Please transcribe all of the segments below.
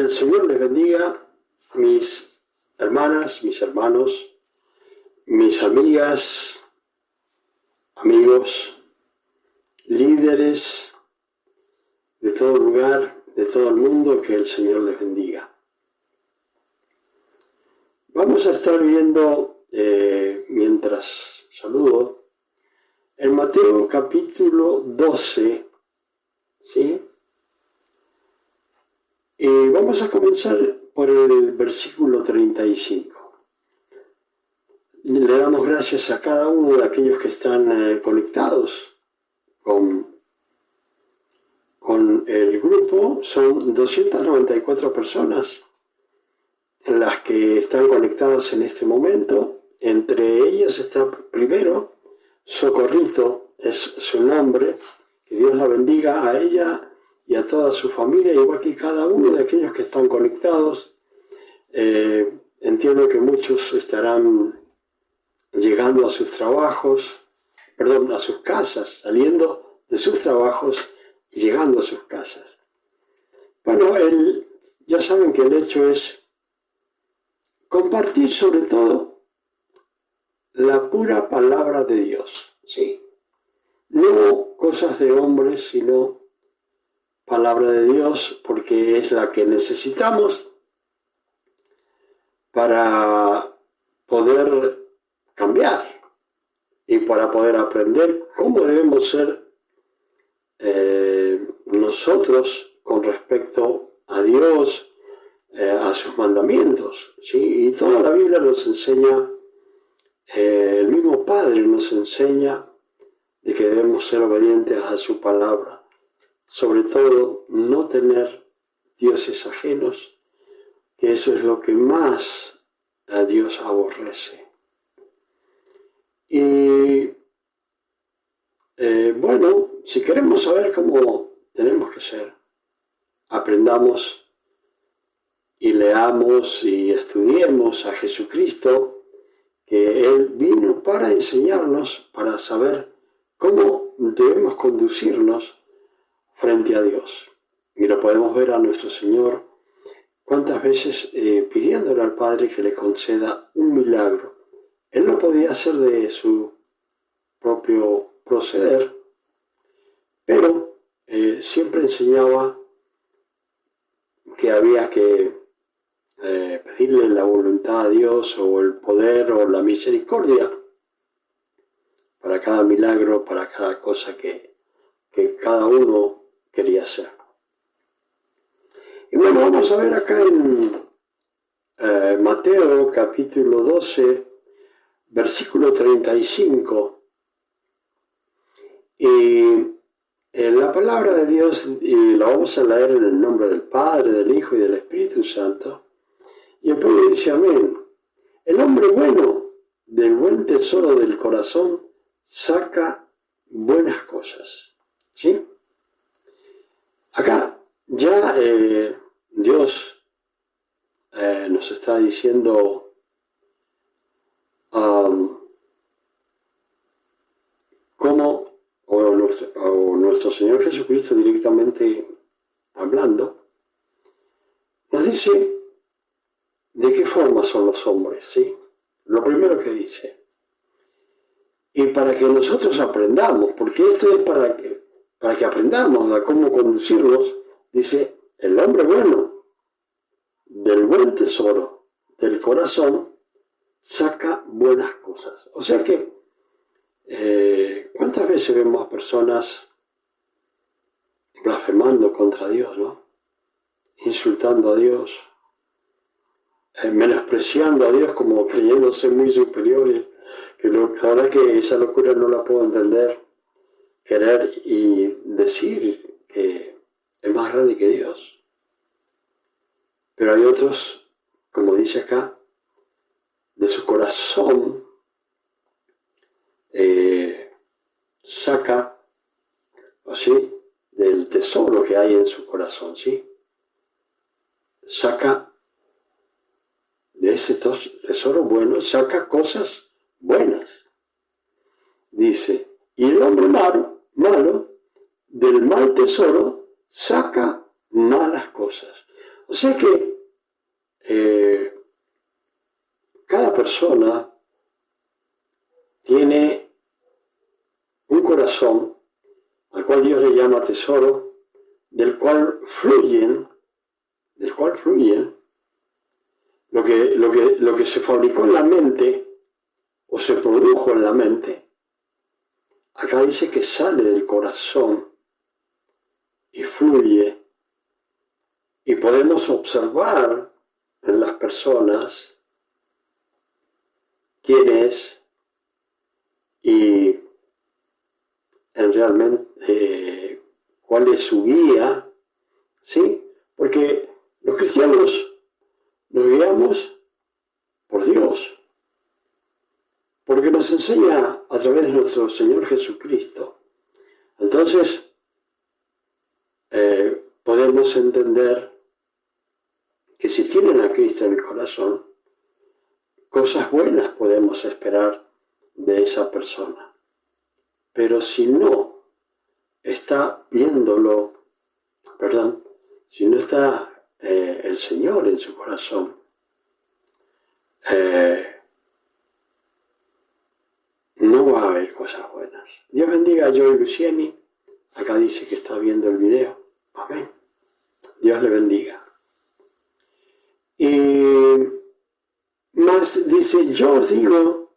El Señor les bendiga, mis hermanas, mis hermanos, mis amigas, amigos, líderes de todo lugar, de todo el mundo, que el Señor les bendiga. Vamos a estar viendo, mientras saludo, en Mateo capítulo 12, ¿sí? Y vamos a comenzar por el versículo 35. Le damos gracias a cada uno de aquellos que están conectados con el grupo. Son 294 personas las que están conectadas en este momento. Entre ellas está primero Socorrito, es su nombre. Que Dios la bendiga a ella y a toda su familia, igual que cada uno de aquellos que están conectados. Entiendo que muchos estarán llegando a sus trabajos, a sus casas, saliendo de sus trabajos y llegando a sus casas. Bueno, ya saben que el hecho es compartir sobre todo la pura palabra de Dios, ¿sí? No cosas de hombres, sino palabra de Dios, porque es la que necesitamos para poder cambiar y para poder aprender cómo debemos ser nosotros con respecto a Dios, a sus mandamientos, ¿sí? Y toda la Biblia nos enseña, el mismo Padre nos enseña de que debemos ser obedientes a su palabra. Sobre todo, no tener dioses ajenos, que eso es lo que más a Dios aborrece. Y bueno, si queremos saber cómo tenemos que ser, aprendamos y leamos y estudiemos a Jesucristo, que Él vino para enseñarnos, para saber cómo debemos conducirnos frente a Dios. Y lo podemos ver a nuestro Señor cuántas veces pidiéndole al Padre que le conceda un milagro. Él no podía hacer de su propio proceder, pero siempre enseñaba que había que pedirle la voluntad a Dios, o el poder o la misericordia para cada milagro, para cada cosa que cada uno quería hacer. Y bueno, vamos a ver acá en Mateo capítulo 12, versículo 35. Y la palabra de Dios la vamos a leer en el nombre del Padre, del Hijo y del Espíritu Santo. Y el pueblo dice amén. El hombre bueno del buen tesoro del corazón saca buenas cosas, ¿sí? Acá ya Dios nos está diciendo cómo, o nuestro Señor Jesucristo directamente hablando, nos dice de qué forma son los hombres, ¿sí? Lo primero que dice. Y para que nosotros aprendamos, porque esto es para que aprendamos a cómo conducirnos, dice, el hombre bueno del buen tesoro del corazón saca buenas cosas. O sea que, ¿cuántas veces vemos a personas blasfemando contra Dios, ¿no? Insultando a Dios, menospreciando a Dios como creyéndose muy superiores, que la verdad que esa locura no la puedo entender, querer y decir que es más grande que Dios. Pero hay otros, como dice acá, de su corazón saca, así, del tesoro que hay en su corazón, ¿sí? Saca de ese tesoro bueno, saca cosas buenas. Dice, y el hombre malo del mal tesoro saca malas cosas. O sea que cada persona tiene un corazón al cual Dios le llama tesoro, del cual fluyen lo que se fabricó en la mente o se produjo en la mente. Acá dice que sale del corazón y fluye, y podemos observar en las personas quién es y realmente cuál es su guía, ¿sí? Porque los cristianos nos guiamos por Dios, porque nos enseña a través de nuestro Señor Jesucristo. Entonces, podemos entender que si tienen a Cristo en el corazón, cosas buenas podemos esperar de esa persona. Pero si no está viéndolo, si no está el Señor en su corazón, no va a haber cosas buenas. Dios bendiga a Joey Luciani. Acá dice que está viendo el video. Amén. Dios le bendiga. Y más dice, yo os digo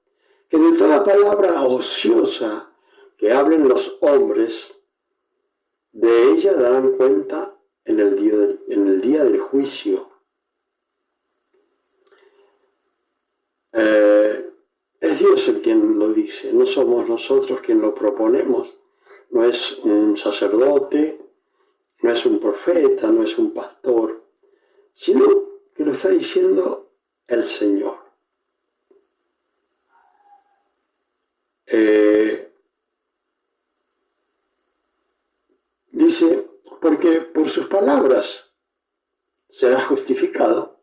que de toda palabra ociosa que hablen los hombres, de ella darán cuenta en el día del juicio. Es Dios el quien lo dice, no somos nosotros quien lo proponemos. No es un sacerdote, no es un profeta, no es un pastor, sino que lo está diciendo el Señor. Dice, porque por sus palabras serás justificado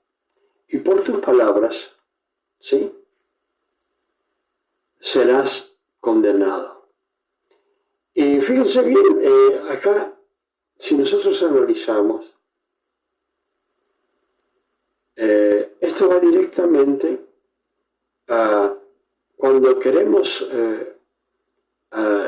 y por tus palabras, ¿sí?, serás condenado. Y fíjense bien, acá, si nosotros analizamos, esto va directamente a cuando queremos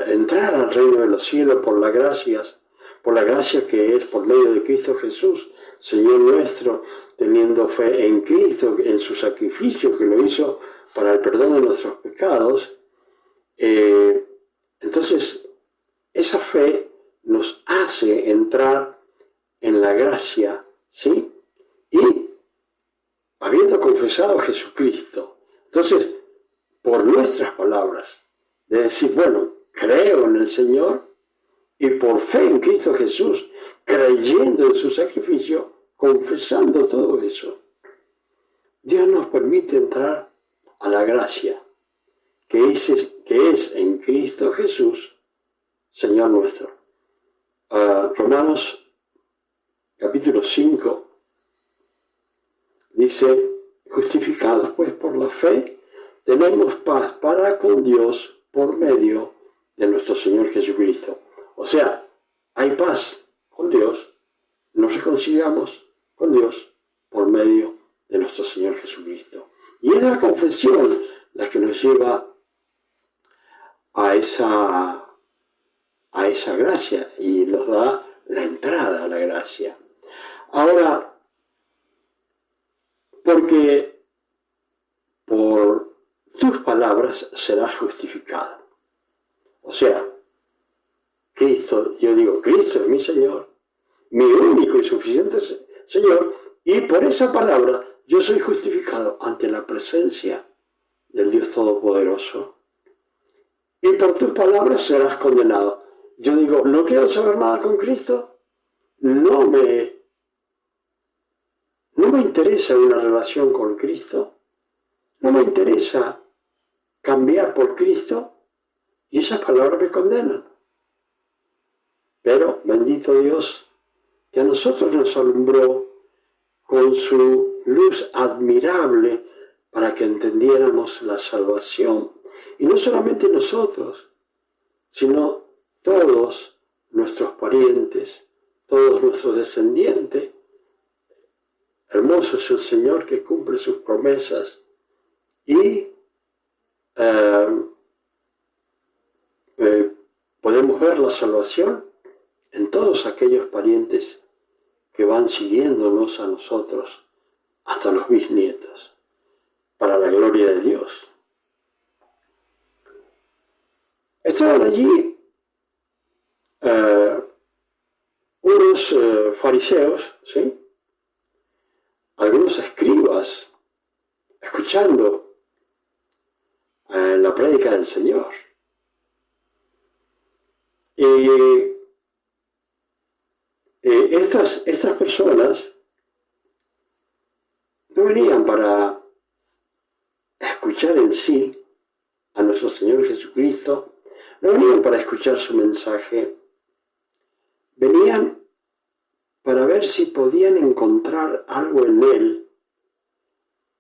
entrar al reino de los cielos por la gracia que es por medio de Cristo Jesús, Señor nuestro, teniendo fe en Cristo, en su sacrificio que lo hizo para el perdón de nuestros pecados. Entonces, esa fe nos hace entrar en la gracia, ¿sí? Y habiendo confesado a Jesucristo, entonces, por nuestras palabras, de decir, bueno, creo en el Señor, y por fe en Cristo Jesús, creyendo en su sacrificio, confesando todo eso, Dios nos permite entrar a la gracia que es en Cristo Jesús, Señor nuestro. Romanos capítulo 5 dice, justificados pues por la fe, tenemos paz para con Dios por medio de nuestro Señor Jesucristo. O sea, hay paz con Dios, nos reconciliamos con Dios por medio de nuestro Señor Jesucristo. Y es la confesión la que nos lleva a esa gracia y nos da la entrada a la gracia. Ahora, porque por tus palabras serás justificado. O sea, Cristo, yo digo, Cristo es mi Señor, mi único y suficiente Señor, y por esa palabra yo soy justificado ante la presencia del Dios Todopoderoso. Y por tus palabras serás condenado. Yo digo, no quiero saber nada con Cristo, no me interesa una relación con Cristo, no me interesa cambiar por Cristo, y esas palabras me condenan. Pero, bendito Dios, que a nosotros nos alumbró con su luz admirable para que entendiéramos la salvación. Y no solamente nosotros, sino todos nuestros parientes, todos nuestros descendientes, hermoso es el Señor que cumple sus promesas y podemos ver la salvación en todos aquellos parientes que van siguiéndonos a nosotros hasta los bisnietos, para la gloria de Dios. Estaban allí unos fariseos, ¿sí? Algunos escribas, escuchando la prédica del Señor. Y estas personas no venían para escuchar en sí a nuestro Señor Jesucristo, no venían para escuchar su mensaje, venían para ver si podían encontrar algo en él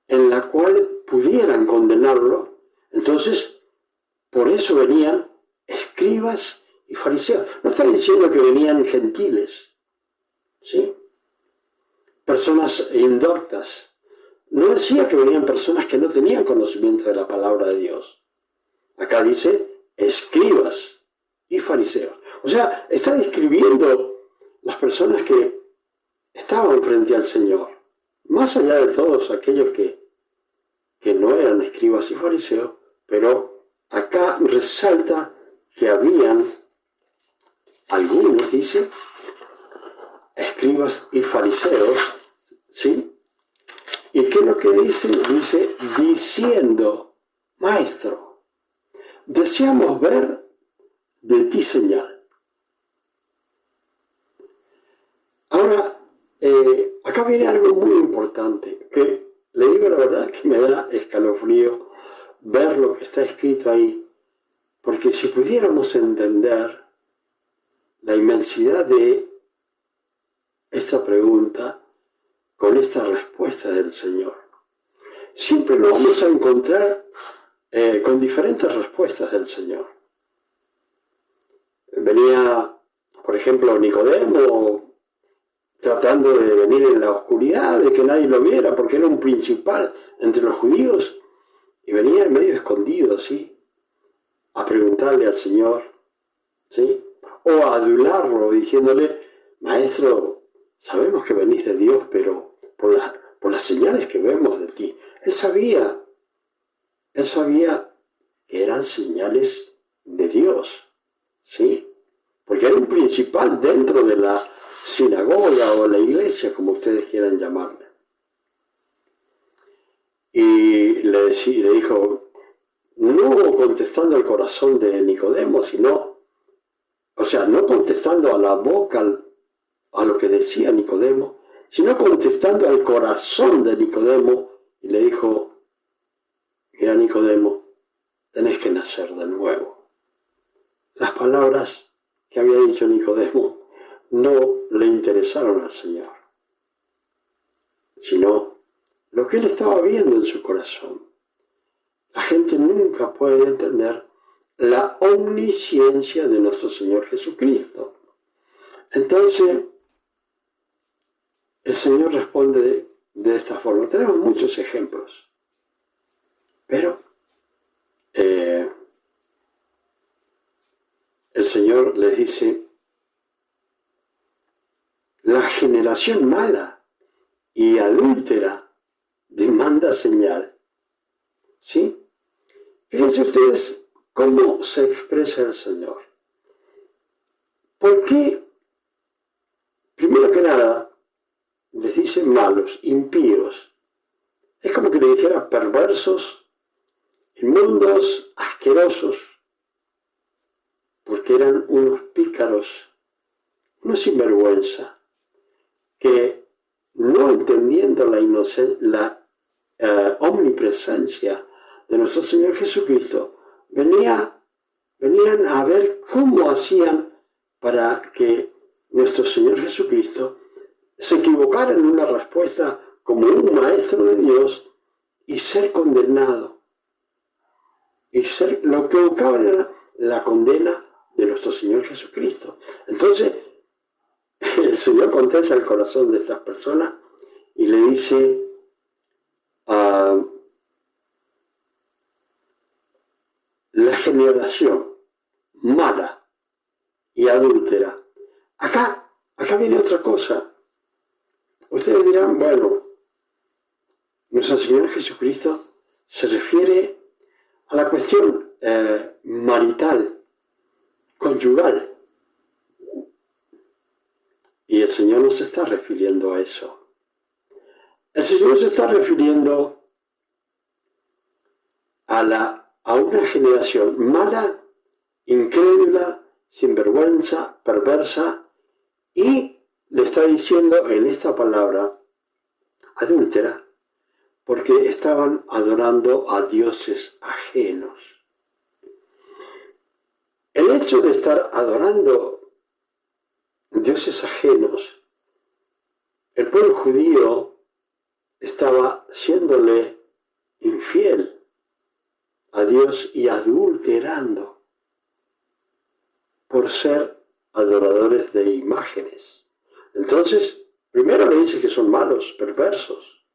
en la cual pudieran condenarlo. Entonces, por eso venían escribas y fariseos. No está diciendo que venían gentiles, ¿sí? Personas indoctas. No decía que venían personas que no tenían conocimiento de la palabra de Dios. Acá dice escribas y fariseos. O sea, está describiendo las personas que estaban frente al Señor, más allá de todos aquellos que no eran escribas y fariseos, pero acá resalta que habían algunos, dice, escribas y fariseos, ¿sí? ¿Y qué es lo que dice? Dice, diciendo, Maestro, deseamos ver de ti señal. Ahora, acá viene algo muy importante, que le digo la verdad que me da escalofrío ver lo que está escrito ahí, porque si pudiéramos entender la inmensidad de esta pregunta con esta respuesta del Señor, siempre lo vamos a encontrar con diferentes respuestas del Señor. Venía, por ejemplo, Nicodemo, tratando de venir en la oscuridad, de que nadie lo viera, porque era un principal entre los judíos, y venía medio escondido, ¿sí? A preguntarle al Señor, ¿sí? O a adularlo, diciéndole, Maestro, sabemos que venís de Dios, pero por las señales que vemos de ti. Él sabía que eran señales de Dios, ¿sí? Porque era un principal dentro de la sinagoga o la iglesia, como ustedes quieran llamarle. Y le dijo, no contestando al corazón de Nicodemo, sino, o sea, no contestando a la boca a lo que decía Nicodemo, sino contestando al corazón de Nicodemo, y le dijo, mira Nicodemo, tenés que nacer de nuevo. Las palabras que había dicho Nicodemo no le interesaron al Señor, sino lo que él estaba viendo en su corazón. La gente nunca puede entender la omnisciencia de nuestro Señor Jesucristo. Entonces, el Señor responde de esta forma. Tenemos muchos ejemplos, pero el Señor les dice, la generación mala y adúltera demanda señal, ¿sí? Fíjense ustedes cómo se expresa el Señor. ¿Por qué? Primero que nada, les dice malos, impíos. Es como que le dijera perversos, inmundos, asquerosos, porque eran unos pícaros, unos sinvergüenza, que no entendiendo la omnipresencia de nuestro Señor Jesucristo, venían a ver cómo hacían para que nuestro Señor Jesucristo se equivocara en una respuesta como un maestro de Dios y ser condenado. Y lo que buscaban era la condena de nuestro Señor Jesucristo. Entonces, el Señor contesta el corazón de estas personas y le dice, la generación mala y adúltera. Acá viene otra cosa. Ustedes dirán, bueno, nuestro Señor Jesucristo se refiere a la cuestión marital, conyugal. Y el Señor no se está refiriendo a eso. El Señor se está refiriendo a una generación mala, incrédula, sinvergüenza, perversa, y le está diciendo en esta palabra adúltera, porque estaban adorando a dioses ajenos. El hecho de estar adorando dioses ajenos, el pueblo judío estaba siéndole infiel a Dios y adulterando por ser adoradores de imágenes. Entonces, primero le dice que son malos, perversos,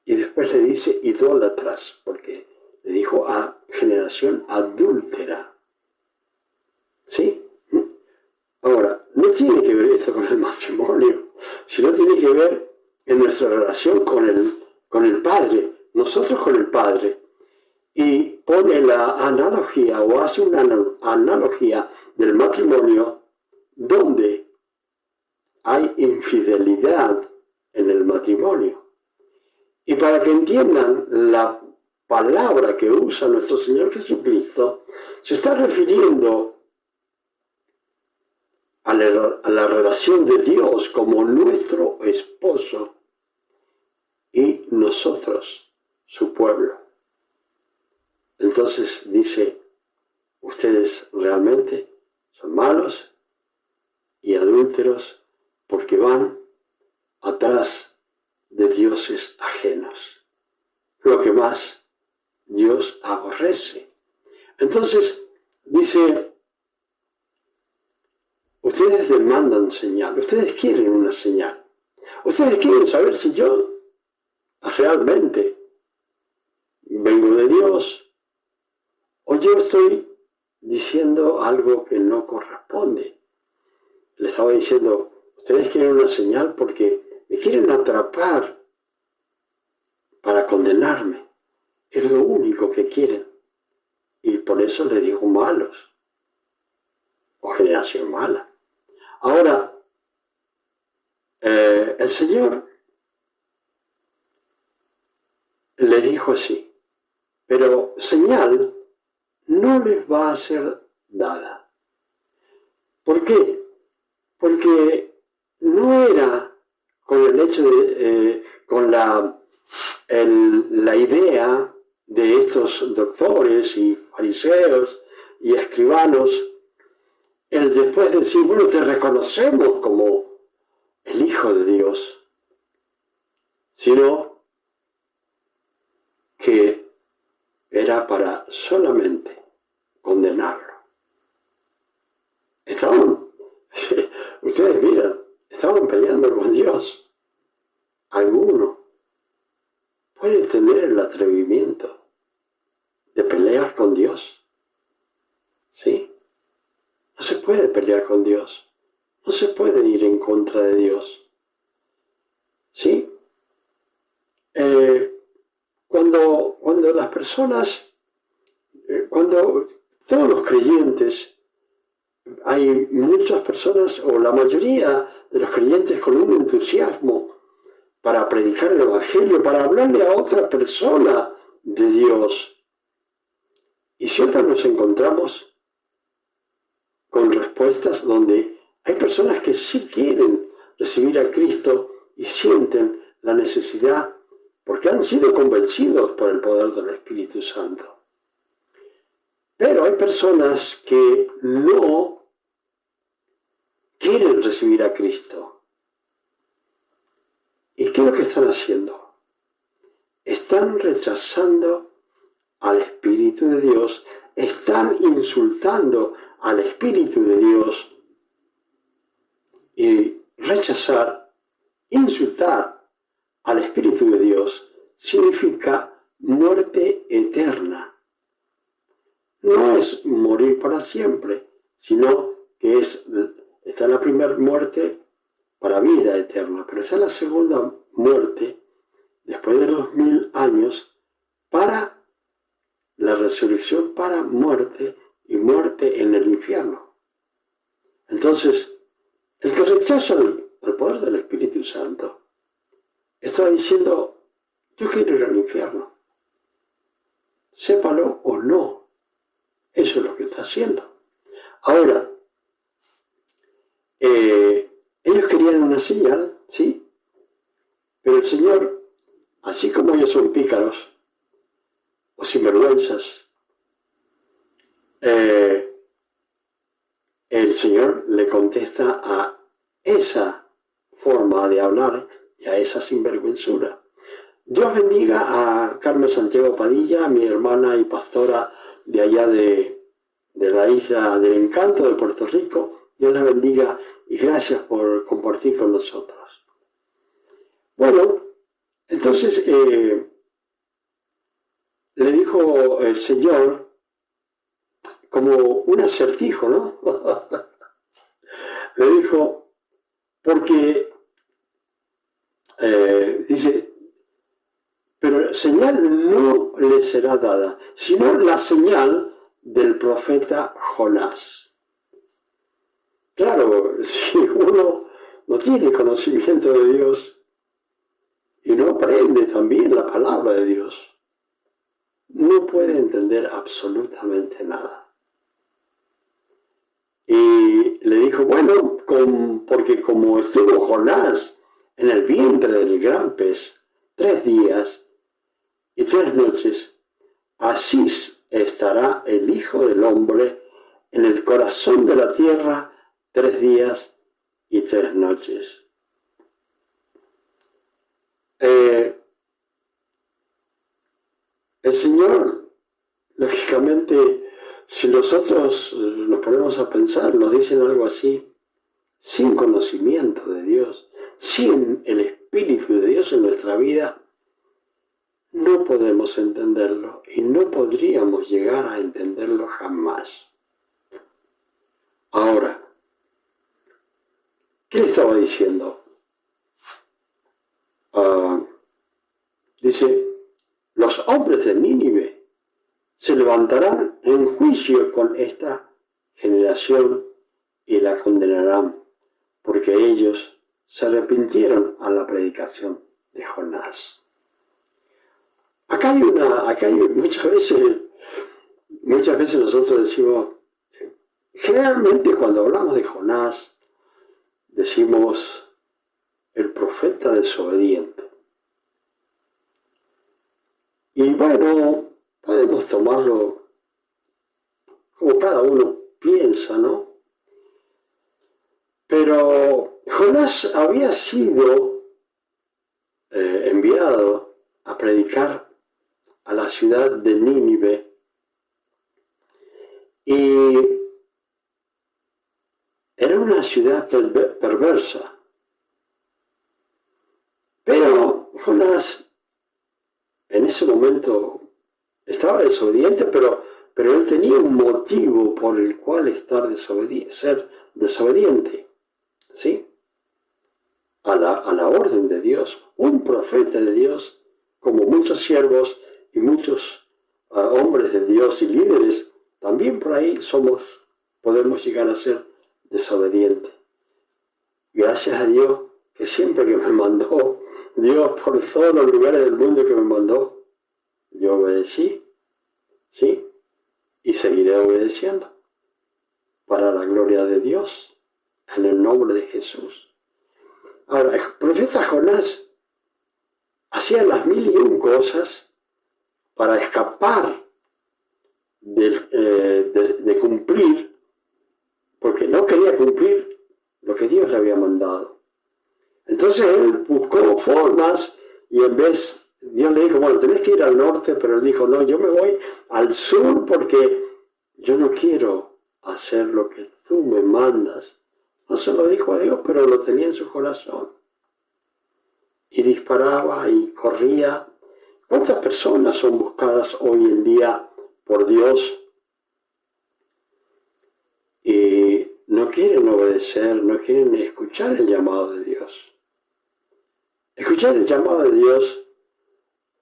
y después le dice idólatras, porque le dijo a generación adúltera. ¿Sí? Ahora, no tiene que ver esto con el matrimonio, sino tiene que ver en nuestra relación con el Padre, nosotros con el Padre. Y pone la analogía o hace una analogía del matrimonio donde hay infidelidad en el matrimonio. Y para que entiendan la palabra que usa nuestro Señor Jesucristo, se está refiriendo a la relación de Dios como nuestro esposo y nosotros, su pueblo. Entonces dice, ustedes realmente son malos y adúlteros porque van atrás de dioses ajenos, lo que más Dios aborrece. Entonces dice, ustedes demandan señal, ustedes quieren una señal, ustedes quieren saber si yo realmente vengo de Dios o yo estoy diciendo algo que no corresponde. Le estaba diciendo, ustedes quieren una señal porque me quieren atrapar para condenarme. Es lo único que quieren. Y por eso les digo malos. O generación mala. Ahora, el Señor le dijo así, pero señal no les va a ser dada. ¿Por qué? Porque no era con el hecho de, con la idea de estos doctores y fariseos y escribanos, el después decir, bueno, te reconocemos como el Hijo de Dios, sino que era para solamente condenarlo. Ustedes miran, estaban peleando con Dios. Alguno puede tener el atrevimiento de pelear con Dios. ¿Sí? No se puede pelear con Dios. No se puede ir en contra de Dios. ¿Sí? Cuando las personas, cuando todos los creyentes, hay muchas personas, o la mayoría de los creyentes con un entusiasmo para predicar el Evangelio, para hablarle a otra persona de Dios. Y siempre nos encontramos con respuestas donde hay personas que sí quieren recibir a Cristo y sienten la necesidad porque han sido convencidos por el poder del Espíritu Santo. Pero hay personas que no quieren recibir a Cristo. ¿Y qué es lo que están haciendo? Están rechazando al Espíritu de Dios, están insultando al Espíritu de Dios. Y rechazar insultar al Espíritu de Dios significa muerte eterna. No es morir para siempre, sino que está la primera muerte para vida eterna, pero está la segunda muerte, después de los 1000 años, para la resurrección, para muerte y muerte en el infierno. Entonces, el que rechaza el poder del Espíritu Santo está diciendo, yo quiero ir al infierno. Sépalo o no. Eso es lo que está haciendo. Ahora, ellos querían una señal, ¿sí? Pero el Señor, así como ellos son pícaros o sinvergüenzas, el Señor le contesta a esa forma de hablar y a esa sinvergüenzura. Dios bendiga a Carmen Santiago Padilla, mi hermana y pastora de allá de la isla del encanto de Puerto Rico. Dios la bendiga y gracias por compartir con nosotros. Bueno, entonces le dijo el Señor como un acertijo, ¿no? Le dijo, porque dice, pero señal no le será dada, sino la señal del profeta Jonás. Claro, si uno no tiene conocimiento de Dios y no aprende también la palabra de Dios, no puede entender absolutamente nada. Y le dijo, bueno, porque como estuvo Jonás en el vientre del gran pez 3 días y 3 noches, así estará el Hijo del Hombre en el corazón de la tierra 3 días y 3 noches. El Señor, lógicamente, si nosotros nos ponemos a pensar, nos dicen algo así, sin conocimiento de Dios, sin el Espíritu de Dios en nuestra vida, no podemos entenderlo y no podríamos llegar a entenderlo jamás. Ahora, ¿qué le estaba diciendo? Dice, los hombres de Nínive se levantarán en juicio con esta generación y la condenarán, porque ellos se arrepintieron a la predicación de Jonás. Acá hay muchas veces nosotros decimos, generalmente cuando hablamos de Jonás, decimos el profeta desobediente. Y bueno, podemos tomarlo como cada uno piensa, ¿no? Pero Jonás había sido enviado a predicar a la ciudad de Nínive y era una ciudad perversa. Pero Jonás en ese momento estaba desobediente, pero él tenía un motivo por el cual ser desobediente, ¿sí? A la orden de Dios, un profeta de Dios, como muchos siervos y muchos hombres de Dios y líderes, también por ahí podemos llegar a ser desobedientes. Gracias a Dios que siempre que me mandó Dios por todos los lugares del mundo que me mandó, yo obedecí, ¿sí? Y seguiré obedeciendo para la gloria de Dios, en el nombre de Jesús. Ahora, el profeta Jonás hacía las 1001 cosas para escapar de cumplir, porque no quería cumplir lo que Dios le había mandado. Entonces él buscó formas y en vez, Dios le dijo, bueno, tenés que ir al norte, pero él dijo, no, yo me voy al sur porque yo no quiero hacer lo que tú me mandas. No se lo dijo a Dios, pero lo tenía en su corazón. y disparaba y corría. ¿Cuántas personas son buscadas hoy en día por Dios y no quieren obedecer, no quieren escuchar el llamado de Dios? Escuchar el llamado de Dios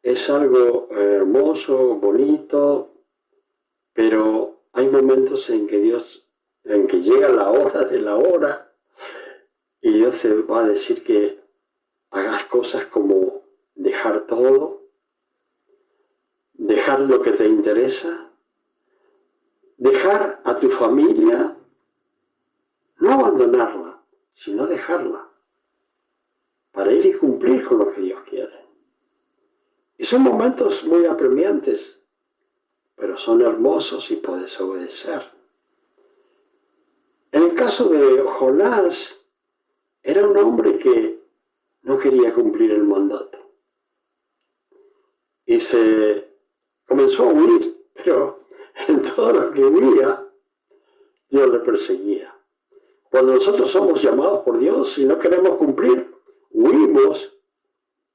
es algo hermoso, bonito, pero hay momentos en que llega la hora de la hora y Dios te va a decir que hagas cosas como dejar todo, dejar lo que te interesa, dejar a tu familia, no abandonarla, sino dejarla, para ir y cumplir con lo que Dios quiere. Y son momentos muy apremiantes, pero son hermosos y puedes obedecer. En el caso de Jonás, era un hombre que no quería cumplir el mandato. Y se comenzó a huir, pero en todo lo que huía, Dios le perseguía. Cuando nosotros somos llamados por Dios y no queremos cumplir, huimos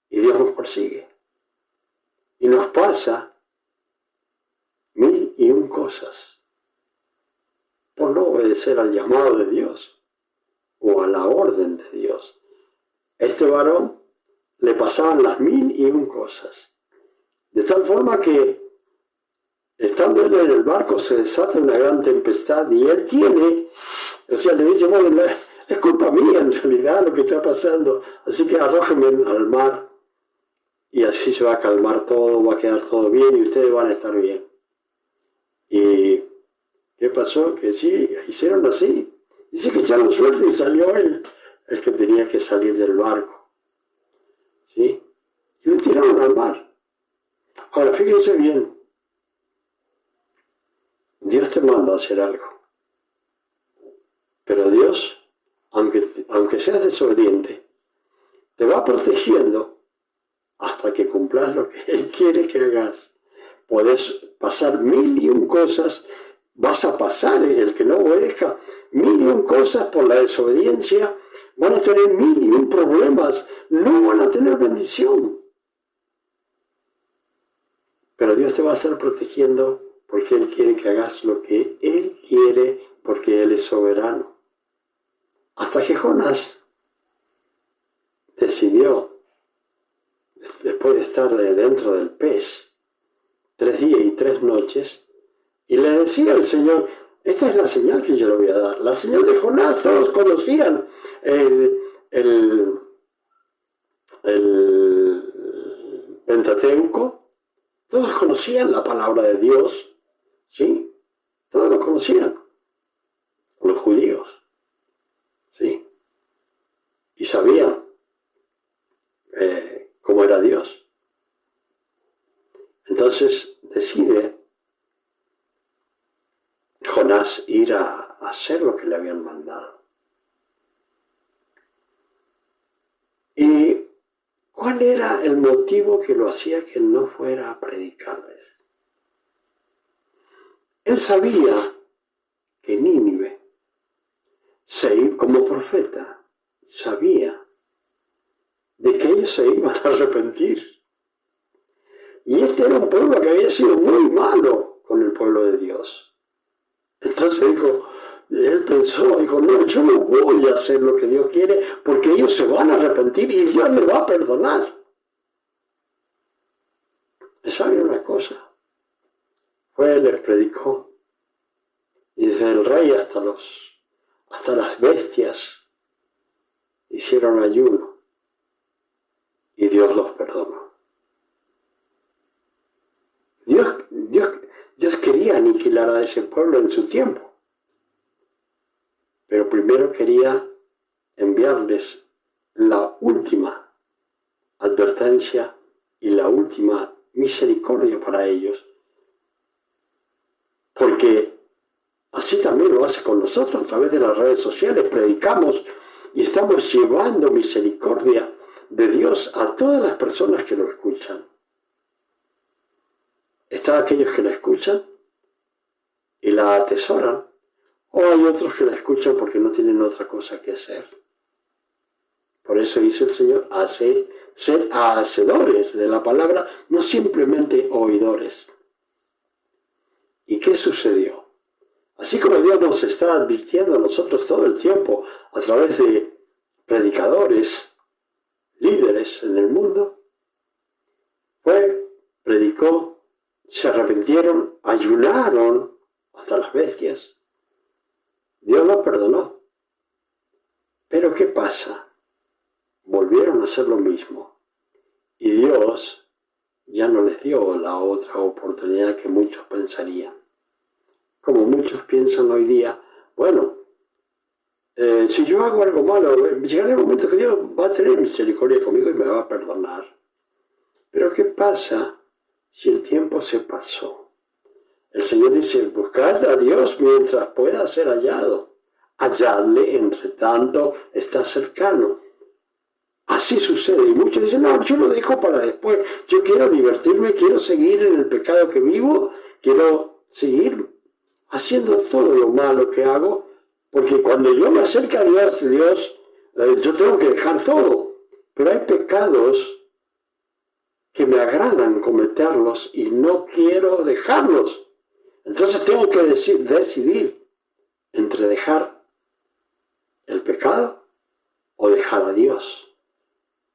y Dios nos persigue. Y nos pasa 1001 cosas por no obedecer al llamado de Dios o a la orden de Dios. A este varón le pasaban las 1001 cosas. De tal forma que, estando él en el barco, se desata una gran tempestad y él le dice, bueno, es culpa mía en realidad lo que está pasando, así que arrójenme al mar y así se va a calmar todo, va a quedar todo bien y ustedes van a estar bien. ¿Y qué pasó? Que sí, hicieron así. Dice que echaron suerte y salió él, el que tenía que salir del barco. ¿Sí? Y lo tiraron al mar. Ahora, fíjense bien. Dios te manda a hacer algo. Pero Dios, aunque seas desobediente, te va protegiendo hasta que cumplas lo que Él quiere que hagas. Podés pasar 1001 cosas, vas a pasar, el que no obedezca, 1001 cosas por la desobediencia, van a tener 1001 problemas, no van a tener bendición. Pero Dios te va a estar protegiendo porque Él quiere que hagas lo que Él quiere, porque Él es soberano. Hasta que Jonás decidió, después de estar dentro del pez 3 días y 3 noches, y le decía al Señor, esta es la señal que yo le voy a dar. La señal de Jonás, todos conocían el Pentateuco, todos conocían la palabra de Dios, ¿sí? Todos lo conocían, los judíos, ¿sí? Y sabían cómo era Dios. Entonces decide Jonás ir a hacer lo que le habían mandado. ¿Y cuál era el motivo que lo hacía que no fuera a predicarles? Él sabía que Nínive, como profeta, sabía de que ellos se iban a arrepentir. Y este era un pueblo que había sido muy malo con el pueblo de Dios. Entonces él dijo, no, yo no voy a hacer lo que Dios quiere porque ellos se van a arrepentir y Dios me va a perdonar. ¿Saben una cosa? Les predicó. Y desde el rey hasta las bestias hicieron ayuno. Y Dios los perdonó. Dios quería aniquilar a ese pueblo en su tiempo. Pero primero quería enviarles la última advertencia y la última misericordia para ellos. Porque así también lo hace con nosotros a través de las redes sociales. Predicamos y estamos llevando misericordia de Dios a todas las personas que lo escuchan. Están aquellos que la escuchan y la atesoran, o hay otros que la escuchan porque no tienen otra cosa que hacer. Por eso dice el Señor, hace ser hacedores de la palabra, no simplemente oidores. ¿Y qué sucedió? Así como Dios nos está advirtiendo a nosotros todo el tiempo a través de predicadores, líderes en el mundo, predicó, se arrepintieron, ayunaron hasta las bestias. Dios los perdonó. Pero ¿qué pasa? Volvieron a hacer lo mismo. Y Dios ya no les dio la otra oportunidad que muchos pensarían. Como muchos piensan hoy día, bueno, si yo hago algo malo, llegará el momento que Dios va a tener misericordia conmigo y me va a perdonar. Pero ¿qué pasa si el tiempo se pasó? El Señor dice, buscad a Dios mientras pueda ser hallado. Halladle, entre tanto, está cercano. Así sucede. Y muchos dicen, no, yo lo dejo para después. Yo quiero divertirme, quiero seguir en el pecado que vivo, quiero seguir haciendo todo lo malo que hago, porque cuando yo me acerco a Dios, yo tengo que dejar todo. Pero hay pecados que me agradan cometerlos y no quiero dejarlos. Entonces tengo que decidir entre dejar el pecado o dejar a Dios.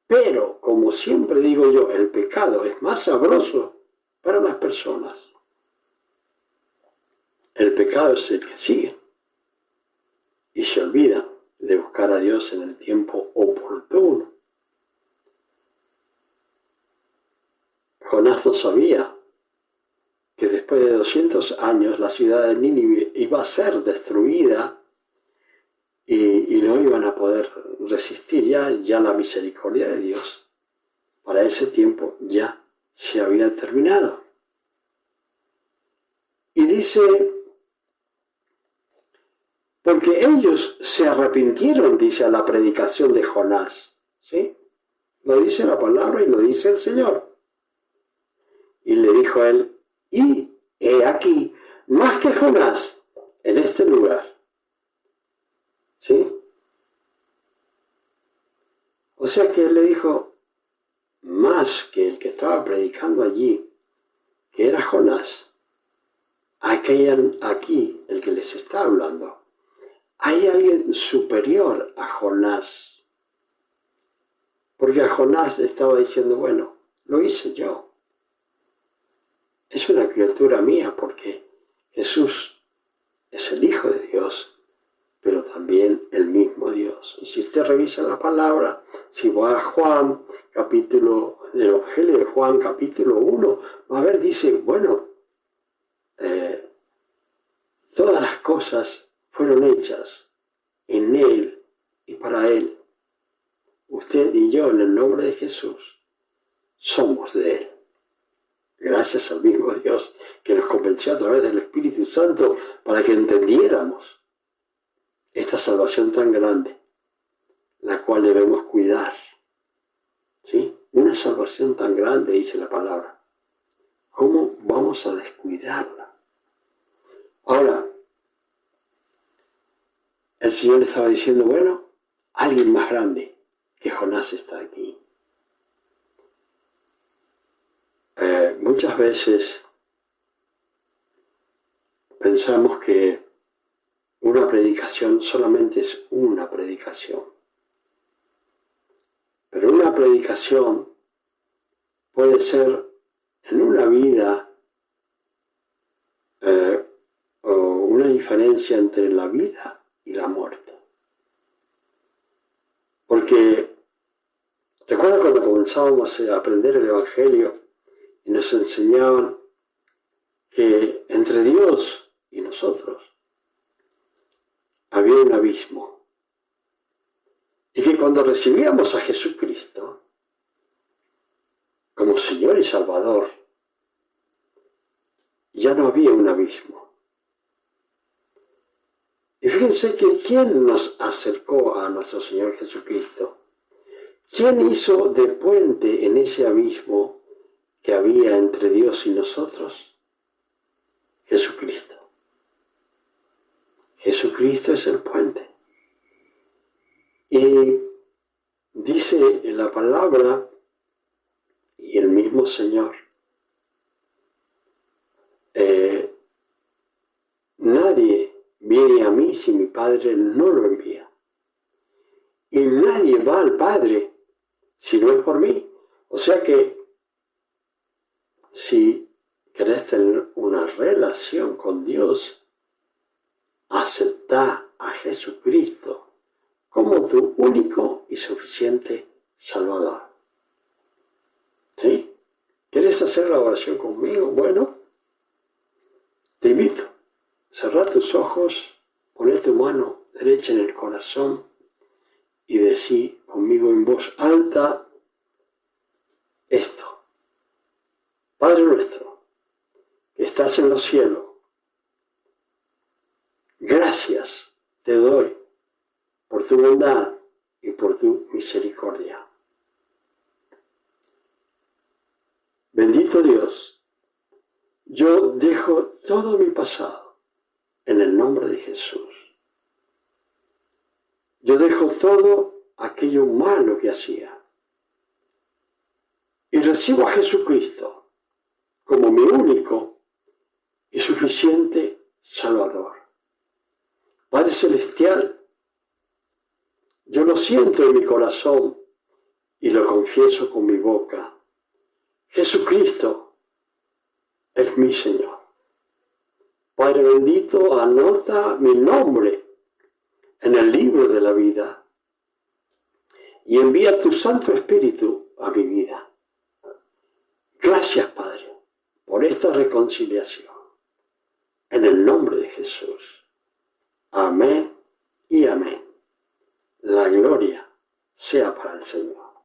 Pero, como siempre digo yo, el pecado es más sabroso para las personas. El pecado es el que sigue y se olvida de buscar a Dios en el tiempo oportuno. Jonás no sabía que después de 200 años la ciudad de Nínive iba a ser destruida y no iban a poder resistir ya la misericordia de Dios. Para ese tiempo ya se había terminado. Y dice, porque ellos se arrepintieron, dice, a la predicación de Jonás. ¿Sí? Lo dice la palabra y lo dice el Señor. Y le dijo a él, y he aquí, más que Jonás, en este lugar. ¿Sí? O sea que él le dijo, más que el que estaba predicando allí, que era Jonás, aquí el que les está hablando, hay alguien superior a Jonás. Porque a Jonás estaba diciendo, bueno, lo hice yo. Es una criatura mía porque Jesús es el Hijo de Dios, pero también el mismo Dios. Y si usted revisa la palabra, si va a Juan, del Evangelio de Juan, capítulo 1, va a ver, dice, bueno, todas las cosas fueron hechas en Él y para Él. Usted y yo, en el nombre de Jesús, somos de Él. Gracias al mismo Dios que nos convenció a través del Espíritu Santo para que entendiéramos esta salvación tan grande, la cual debemos cuidar. ¿Sí? Una salvación tan grande, dice la palabra. ¿Cómo vamos a descuidarla? Ahora, el Señor le estaba diciendo, bueno, alguien más grande que Jonás está aquí. Muchas veces pensamos que una predicación solamente es una predicación. Pero una predicación puede ser en una vida o una diferencia entre la vida y la muerte. Porque recuerda cuando comenzábamos a aprender el Evangelio y nos enseñaban que entre Dios y nosotros había un abismo. Y que cuando recibíamos a Jesucristo como Señor y Salvador, ya no había un abismo. Y fíjense que ¿quién nos acercó a nuestro Señor Jesucristo? ¿Quién hizo de puente en ese abismo que había entre Dios y nosotros? Jesucristo. Jesucristo es el puente. Y dice en la palabra y el mismo Señor. Nadie viene a mí si mi Padre no lo envía. Y nadie va al Padre si no es por mí. O sea que si querés tener una relación con Dios, aceptá a Jesucristo como tu único y suficiente Salvador. ¿Sí? ¿Quieres hacer la oración conmigo? Bueno, te invito. Cerrá tus ojos, poné tu mano derecha en el corazón y decí conmigo en voz alta esto. Padre nuestro, que estás en los cielos, gracias te doy por tu bondad y por tu misericordia. Bendito Dios, yo dejo todo mi pasado en el nombre de Jesús. Yo dejo todo aquello malo que hacía y recibo a Jesucristo como mi único y suficiente Salvador. Padre Celestial, yo lo siento en mi corazón y lo confieso con mi boca. Jesucristo es mi Señor. Padre bendito, anota mi nombre en el libro de la vida y envía tu Santo Espíritu a mi vida. Gracias, Padre, por esta reconciliación. En el nombre de Jesús. Amén y amén. La gloria sea para el Señor.